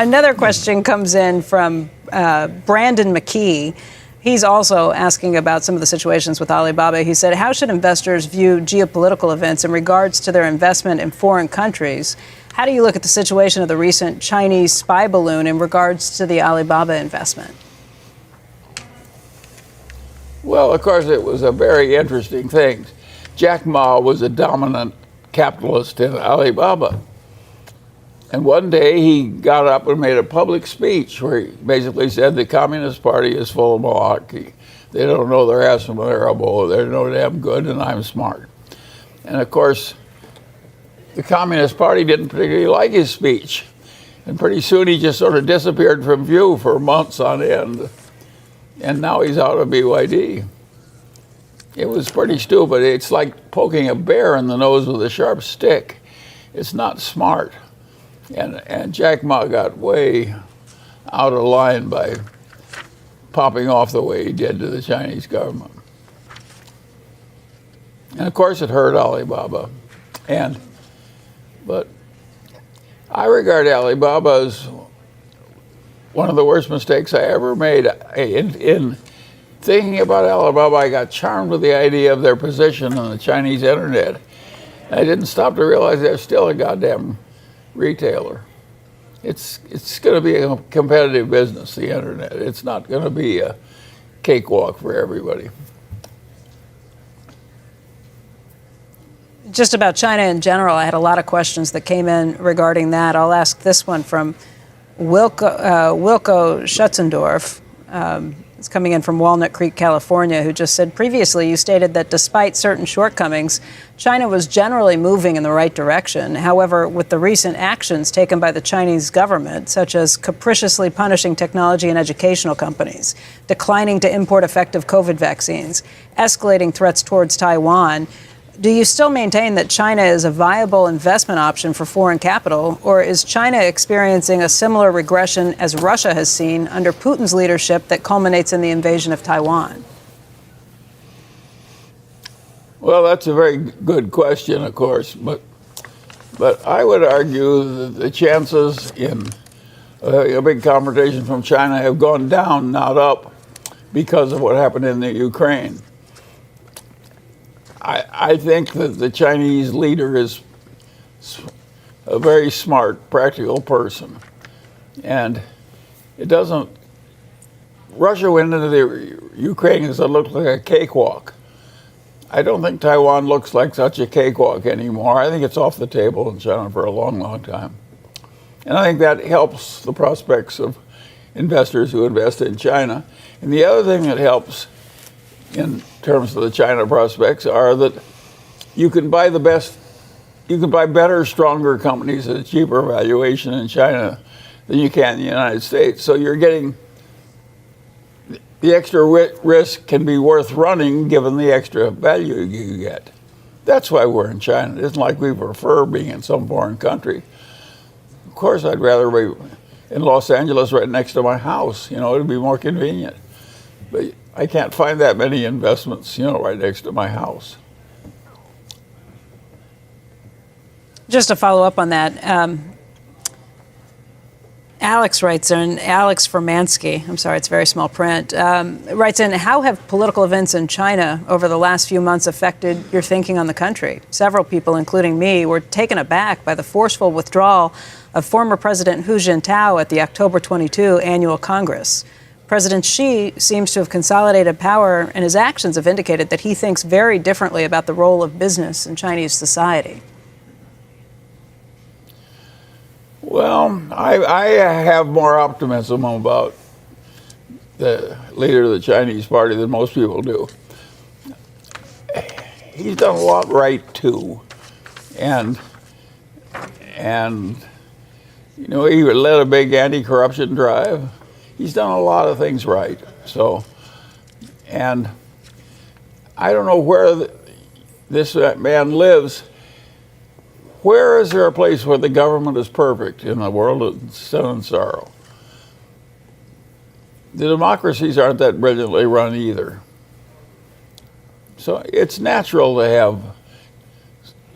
Another question comes in from Brandon McKee. He's also asking about some of the situations with Alibaba. He said, how should investors view geopolitical events in regards to their investment in foreign countries? How do you look at the situation of the recent Chinese spy balloon in regards to the Alibaba investment? Well, of course, it was a very interesting thing. Jack Ma was a dominant capitalist in Alibaba. And one day he got up and made a public speech where he basically said the Communist Party is full of malarkey. They don't know their ass from their elbow. They're no damn good, and I'm smart. And of course, the Communist Party didn't particularly like his speech. And pretty soon he just sort of disappeared from view for months on end. And now he's out of BYD. It was pretty stupid. It's like poking a bear in the nose with a sharp stick. It's not smart. And Jack Ma got way out of line by popping off the way he did to the Chinese government. And of course it hurt Alibaba. But I regard Alibaba as one of the worst mistakes I ever made. In thinking about Alibaba, I got charmed with the idea of their position on the Chinese internet. I didn't stop to realize they're still a goddamn retailer. It's going to be a competitive business, the internet. It's not going to be a cakewalk for everybody. Just about China in general, I had a lot of questions that came in regarding that. I'll ask this one from Wilco Schutzendorf. It's coming in from Walnut Creek, California, who just said, previously you stated that despite certain shortcomings, China was generally moving in the right direction. However, with the recent actions taken by the Chinese government, such as capriciously punishing technology and educational companies, declining to import effective COVID vaccines, escalating threats towards Taiwan, do you still maintain that China is a viable investment option for foreign capital, or is China experiencing a similar regression as Russia has seen under Putin's leadership that culminates in the invasion of Taiwan? Well, that's a very good question, of course, but I would argue that the chances in a big confrontation from China have gone down, not up, because of what happened in the Ukraine. I think that the Chinese leader is a very smart, practical person. And it doesn't, Russia went into the Ukraine because it looked like a cakewalk. I don't think Taiwan looks like such a cakewalk anymore. I think it's off the table in China for a long, long time. And I think that helps the prospects of investors who invest in China. And the other thing that helps in terms of the China prospects are that you can buy better, stronger companies at a cheaper valuation in China than you can in the United States. So you're getting, the extra risk can be worth running given the extra value you get. That's why we're in China. It isn't like we prefer being in some foreign country. Of course, I'd rather be in Los Angeles right next to my house. It'd be more convenient. But I can't find that many investments, right next to my house. Just to follow up on that, Alex writes in, Alex Formansky, I'm sorry, it's very small print, writes in, how have political events in China over the last few months affected your thinking on the country? Several people, including me, were taken aback by the forceful withdrawal of former President Hu Jintao at the October 22 annual Congress. President Xi seems to have consolidated power, and his actions have indicated that he thinks very differently about the role of business in Chinese society. Well, I have more optimism about the leader of the Chinese party than most people do. He's done a lot right, too. And he led a big anti-corruption drive. He's done a lot of things right. So, and I don't know where this man lives. Where is there a place where the government is perfect in a world of sin and sorrow? The democracies aren't that brilliantly run either. So it's natural to have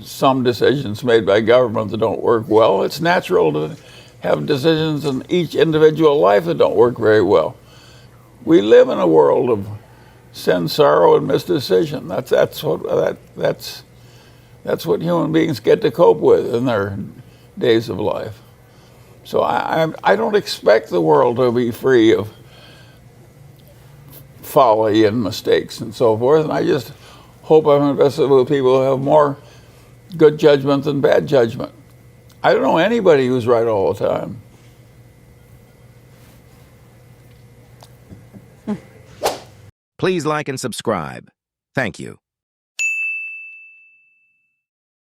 some decisions made by government that don't work well. It's natural to have decisions in each individual life that don't work very well. We live in a world of sin, sorrow, and misdecision. That's what human beings get to cope with in their days of life. So I don't expect the world to be free of folly and mistakes and so forth. And I just hope I'm invested with people who have more good judgment than bad judgment. I don't know anybody who's right all the time. Please like and subscribe. Thank you.